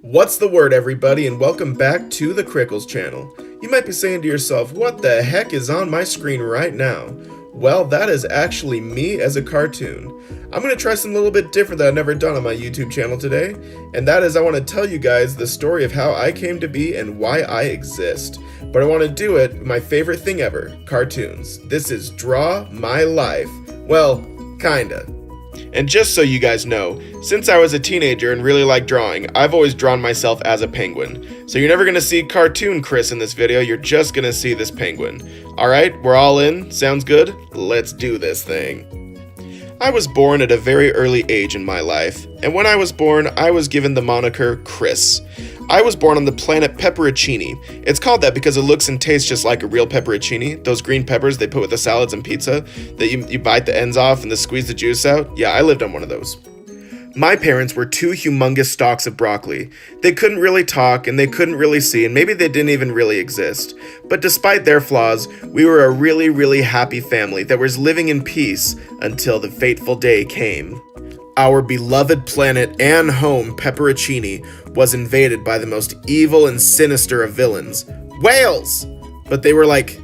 What's the word, everybody, and welcome back to the Crickles channel. You might be saying to yourself, what the heck is on my screen right now? Well, that is actually me as a cartoon. I'm going to try something a little bit different that I've never done on my YouTube channel today, and that is I want to tell you guys the story of how I came to be and why I exist. But I want to do it with my favorite thing ever, cartoons. This is Draw My Life. Well, kinda. And just so you guys know, since I was a teenager and really liked drawing, I've always drawn myself as a penguin. So you're never gonna see cartoon Chris in this video, you're just gonna see this penguin. Alright, we're all in? Sounds good? Let's do this thing. I was born at a very early age in my life, and when I was born, I was given the moniker Chris. I was born on the planet Pepperoncini. It's called that because it looks and tastes just like a real pepperoncini. Those green peppers they put with the salads and pizza that you bite the ends off and then squeeze the juice out. Yeah, I lived on one of those. My parents were two humongous stalks of broccoli. They couldn't really talk and they couldn't really see, and maybe they didn't even really exist. But despite their flaws, we were a really, really happy family that was living in peace until the fateful day came. Our beloved planet and home, Pepperoncini, was invaded by the most evil and sinister of villains, whales! But they were like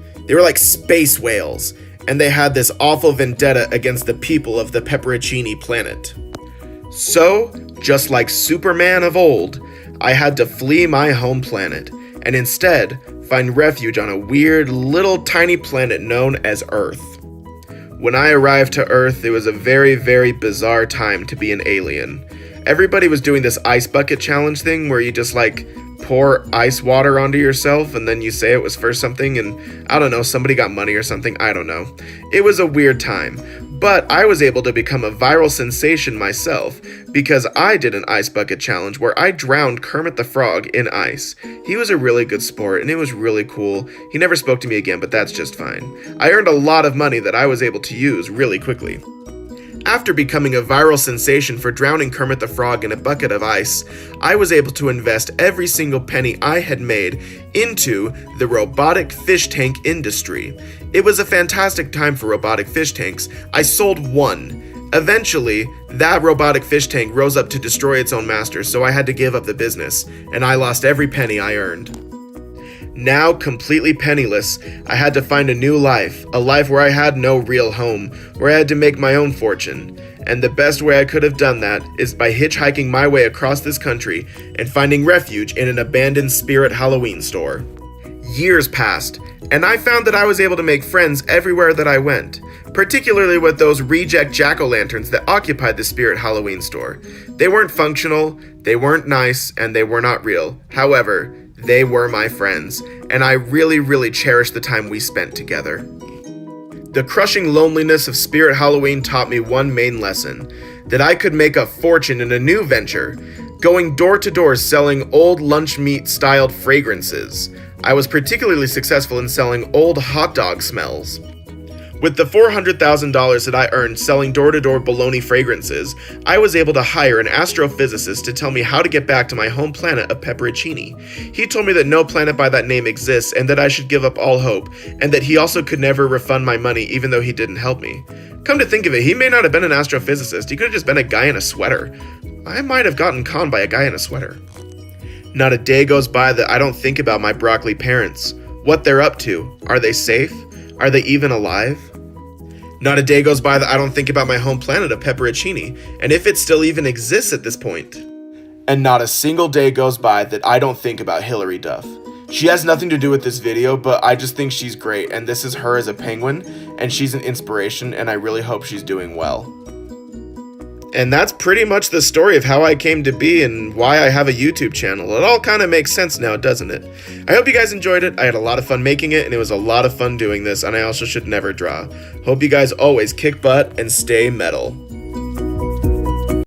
space whales, and they had this awful vendetta against the people of the Pepperoncini planet. So, just like Superman of old, I had to flee my home planet, and instead find refuge on a weird little tiny planet known as Earth. When I arrived to Earth, it was a very, very bizarre time to be an alien. Everybody was doing this ice bucket challenge thing where you just pour ice water onto yourself and then you say it was for something and I don't know, somebody got money or something, I don't know. It was a weird time, but I was able to become a viral sensation myself because I did an ice bucket challenge where I drowned Kermit the Frog in ice. He was a really good sport and it was really cool. He never spoke to me again, but that's just fine. I earned a lot of money that I was able to use really quickly. After becoming a viral sensation for drowning Kermit the Frog in a bucket of ice, I was able to invest every single penny I had made into the robotic fish tank industry. It was a fantastic time for robotic fish tanks. I sold one. Eventually, that robotic fish tank rose up to destroy its own master, so I had to give up the business, and I lost every penny I earned. Now completely penniless, I had to find a new life, a life where I had no real home, where I had to make my own fortune. And the best way I could have done that is by hitchhiking my way across this country and finding refuge in an abandoned Spirit Halloween store. Years passed, and I found that I was able to make friends everywhere that I went, particularly with those reject jack-o'-lanterns that occupied the Spirit Halloween store. They weren't functional, they weren't nice, and they were not real. However, they were my friends, and I really, really cherished the time we spent together. The crushing loneliness of Spirit Halloween taught me one main lesson, that I could make a fortune in a new venture, going door to door selling old lunch meat styled fragrances. I was particularly successful in selling old hot dog smells. With the $400,000 that I earned selling door-to-door bologna fragrances, I was able to hire an astrophysicist to tell me how to get back to my home planet of Pepperoncini. He told me that no planet by that name exists and that I should give up all hope, and that he also could never refund my money even though he didn't help me. Come to think of it, he may not have been an astrophysicist, he could have just been a guy in a sweater. I might have gotten conned by a guy in a sweater. Not a day goes by that I don't think about my broccoli parents. What they're up to. Are they safe? Are they even alive? Not a day goes by that I don't think about my home planet of Pepperoncini, and if it still even exists at this point. And not a single day goes by that I don't think about Hilary Duff. She has nothing to do with this video, but I just think she's great, and this is her as a penguin, and she's an inspiration, and I really hope she's doing well. And that's pretty much the story of how I came to be and why I have a YouTube channel. It all kind of makes sense now, doesn't it? I hope you guys enjoyed it. I had a lot of fun making it, and it was a lot of fun doing this, and I also should never draw. Hope you guys always kick butt and stay metal.